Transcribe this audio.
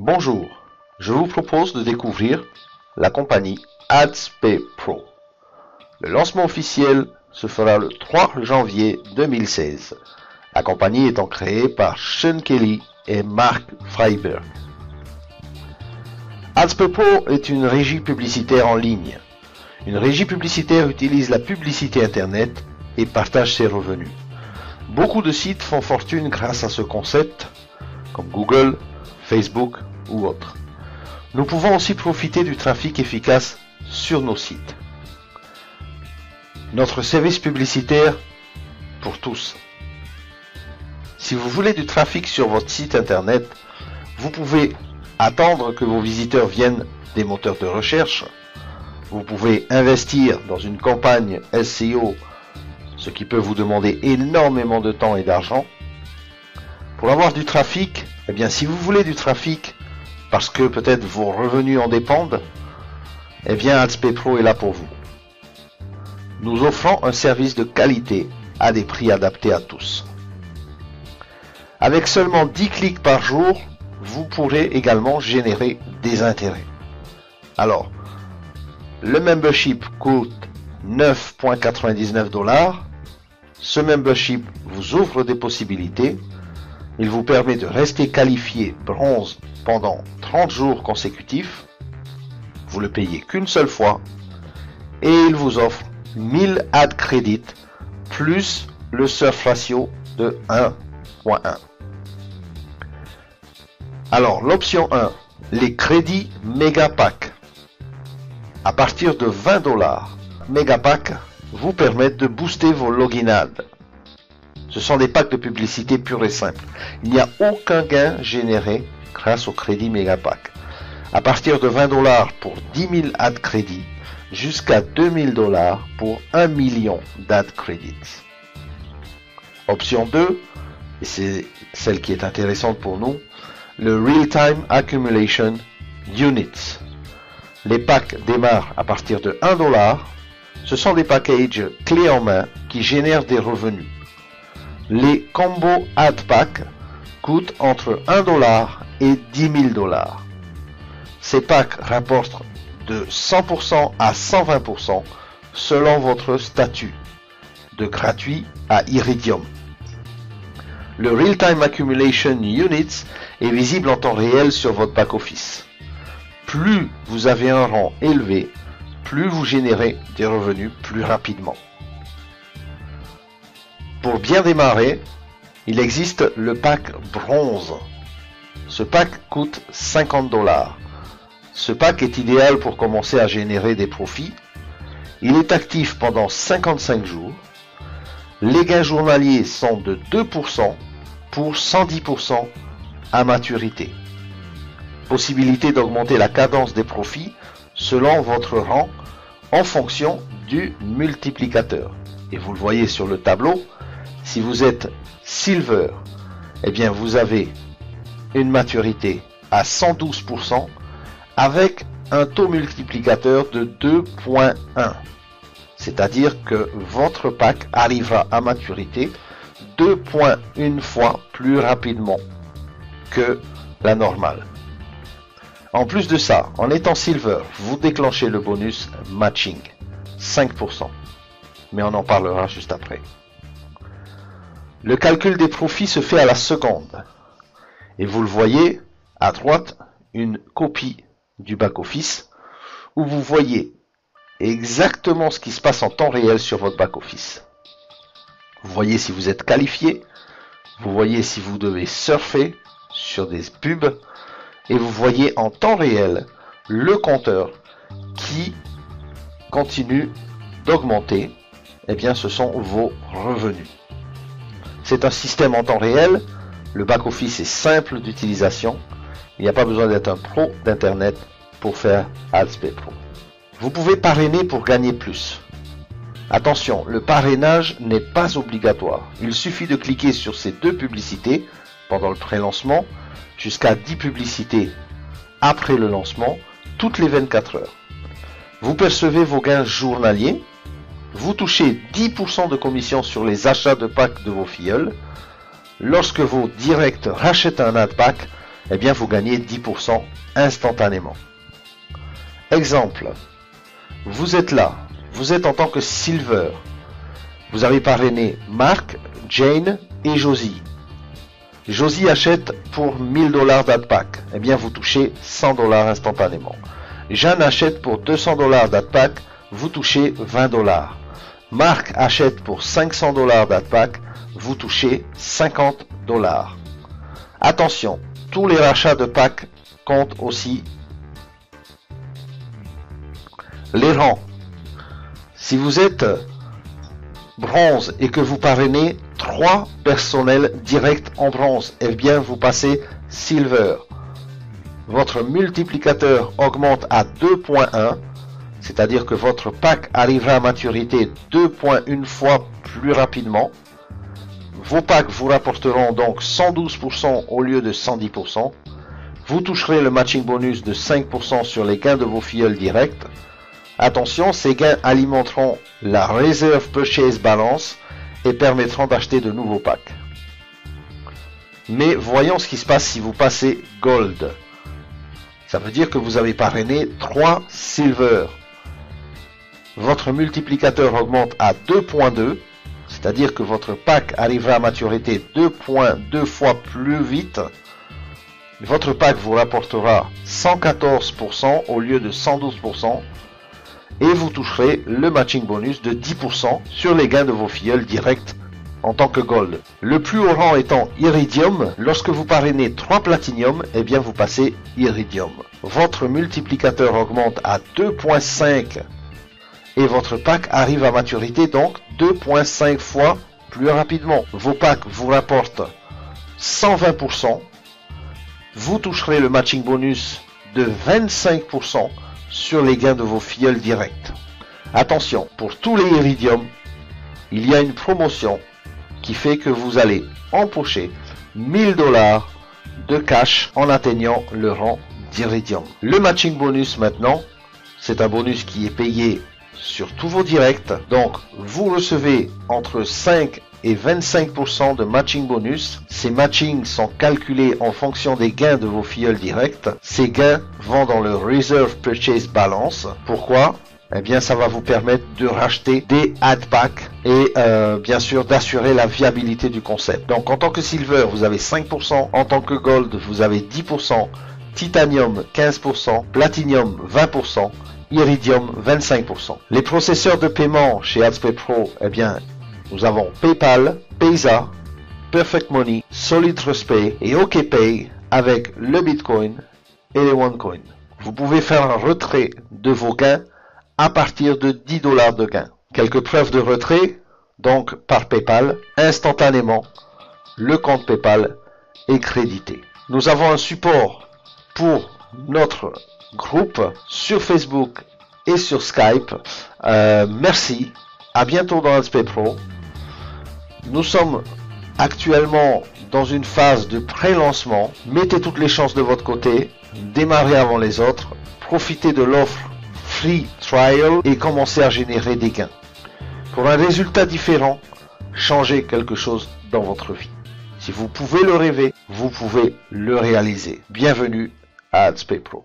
Bonjour, je vous propose de découvrir la compagnie AdsPay Pro. Le lancement officiel se fera le 3 janvier 2016. La compagnie étant créée par Sean Kelly et Mark Freiberg. AdsPay Pro est une régie publicitaire en ligne. Une régie publicitaire utilise la publicité Internet et partage ses revenus. Beaucoup de sites font fortune grâce à ce concept, comme Google, Facebook ou autres. Nous pouvons aussi profiter du trafic efficace sur nos sites. Notre service publicitaire pour tous. Si vous voulez du trafic sur votre site internet, vous pouvez attendre que vos visiteurs viennent des moteurs de recherche. Vous pouvez investir dans une campagne SEO, ce qui peut vous demander énormément de temps et d'argent. Pour avoir du trafic, eh bien si vous voulez du trafic parce que peut-être vos revenus en dépendent, eh bien AdsPay Pro est là pour vous. Nous offrons un service de qualité à des prix adaptés à tous. Avec seulement 10 clics par jour, vous pourrez également générer des intérêts. Alors, le membership coûte 9,99 $. Ce membership vous ouvre des possibilités. Il vous permet de rester qualifié bronze pendant 30 jours consécutifs. Vous le payez qu'une seule fois. Et il vous offre 1000 ad credits plus le surf ratio de 1.1. Alors, l'option 1, les crédits Megapack. À partir de 20 $, Megapack vous permettent de booster vos login ads. Ce sont des packs de publicité purs et simples. Il n'y a aucun gain généré grâce au crédit Megapack. À partir de 20 $ pour 10 000 ad crédits, jusqu'à 2000 $ pour 1 million d'ad credits. Option 2, et c'est celle qui est intéressante pour nous, le Real-Time Accumulation Units. Les packs démarrent à partir de 1 $. Ce sont des packages clés en main qui génèrent des revenus. Les Combo Ad Pack coûtent entre 1 $ et 10 000 $. Ces packs rapportent de 100% à 120% selon votre statut, de gratuit à Iridium. Le Real-Time Accumulation Units est visible en temps réel sur votre back-office. Plus vous avez un rang élevé, plus vous générez des revenus plus rapidement. Pour bien démarrer, il existe le pack bronze. Ce pack coûte 50 $. Ce pack est idéal pour commencer à générer des profits. Il est actif pendant 55 jours. Les gains journaliers sont de 2% pour 110% à maturité. Possibilité d'augmenter la cadence des profits selon votre rang en fonction du multiplicateur. Et vous le voyez sur le tableau, si vous êtes Silver, eh bien vous avez une maturité à 112% avec un taux multiplicateur de 2.1. C'est-à-dire que votre pack arrivera à maturité 2.1 fois plus rapidement que la normale. En plus de ça, en étant Silver, vous déclenchez le bonus Matching, 5%. Mais on en parlera juste après. Le calcul des profits se fait à la seconde. Et vous le voyez, à droite, une copie du back-office où vous voyez exactement ce qui se passe en temps réel sur votre back-office. Vous voyez si vous êtes qualifié, vous voyez si vous devez surfer sur des pubs, et vous voyez en temps réel le compteur qui continue d'augmenter. Eh bien, ce sont vos revenus. C'est un système en temps réel. Le back-office est simple d'utilisation. Il n'y a pas besoin d'être un pro d'Internet pour faire AdsPay Pro. Vous pouvez parrainer pour gagner plus. Attention, le parrainage n'est pas obligatoire. Il suffit de cliquer sur ces deux publicités pendant le pré-lancement, jusqu'à 10 publicités après le lancement, toutes les 24 heures. Vous percevez vos gains journaliers. Vous touchez 10% de commission sur les achats de packs de vos filleuls. Lorsque vos directs rachètent un ad pack, eh bien vous gagnez 10% instantanément. Exemple, vous êtes là, vous êtes en tant que Silver. Vous avez parrainé Marc, Jane et Josie. Josie achète pour 1000 $ d'AdPack. Eh bien, vous touchez 100 $ instantanément. Jeanne achète pour 200 $ d'AdPack. Vous touchez 20 $. Marc achète pour 500 $ d'AdPack. Vous touchez 50 $. Attention, tous les rachats de packs comptent aussi. Les rangs. Si vous êtes bronze et que vous parrainez 3 personnels directs en bronze, eh bien vous passez silver. Votre multiplicateur augmente à 2.1, c'est-à-dire que votre pack arrivera à maturité 2.1 fois plus rapidement. Vos packs vous rapporteront donc 112% au lieu de 110%. Vous toucherez le matching bonus de 5% sur les gains de vos filleuls directs. Attention, ces gains alimenteront la Reserve Purchase Balance et permettront d'acheter de nouveaux packs. Mais voyons ce qui se passe si vous passez Gold. Ça veut dire que vous avez parrainé 3 Silver. Votre multiplicateur augmente à 2.2, c'est-à-dire que votre pack arrivera à maturité 2.2 fois plus vite. Votre pack vous rapportera 114% au lieu de 112%. Et vous toucherez le matching bonus de 10% sur les gains de vos filleuls directs en tant que Gold. Le plus haut rang étant Iridium, lorsque vous parrainez 3 Platinum, eh bien vous passez Iridium. Votre multiplicateur augmente à 2.5 et votre pack arrive à maturité donc 2.5 fois plus rapidement. Vos packs vous rapportent 120%. Vous toucherez le matching bonus de 25% sur les gains de vos filleuls directs. Attention, pour tous les Iridium, il y a une promotion qui fait que vous allez empocher 1000 $ de cash en atteignant le rang d'Iridium. Le matching bonus maintenant, c'est un bonus qui est payé sur tous vos directs. Donc, vous recevez entre 5 et 25% de matching bonus. Ces matchings sont calculés en fonction des gains de vos filleuls directs. Ces gains vont dans le Reserve Purchase Balance. Pourquoi? Eh bien, ça va vous permettre de racheter des AdPack et bien sûr d'assurer la viabilité du concept. Donc, en tant que Silver, vous avez 5%. En tant que Gold, vous avez 10%. Titanium, 15%. Platinum, 20%. Iridium, 25%. Les processeurs de paiement chez AdSpay Pro, eh bien, nous avons PayPal, Payza, Perfect Money, Solid Trust Pay et OKPay avec le Bitcoin et les OneCoin. Vous pouvez faire un retrait de vos gains à partir de 10 $ de gains. Quelques preuves de retrait, donc par PayPal, instantanément, le compte PayPal est crédité. Nous avons un support pour notre groupe sur Facebook et sur Skype. Merci. À bientôt dans AdSpay Pro. Nous sommes actuellement dans une phase de pré-lancement. Mettez toutes les chances de votre côté. Démarrez avant les autres. Profitez de l'offre Free Trial et commencez à générer des gains. Pour un résultat différent, changez quelque chose dans votre vie. Si vous pouvez le rêver, vous pouvez le réaliser. Bienvenue à AdSpay Pro.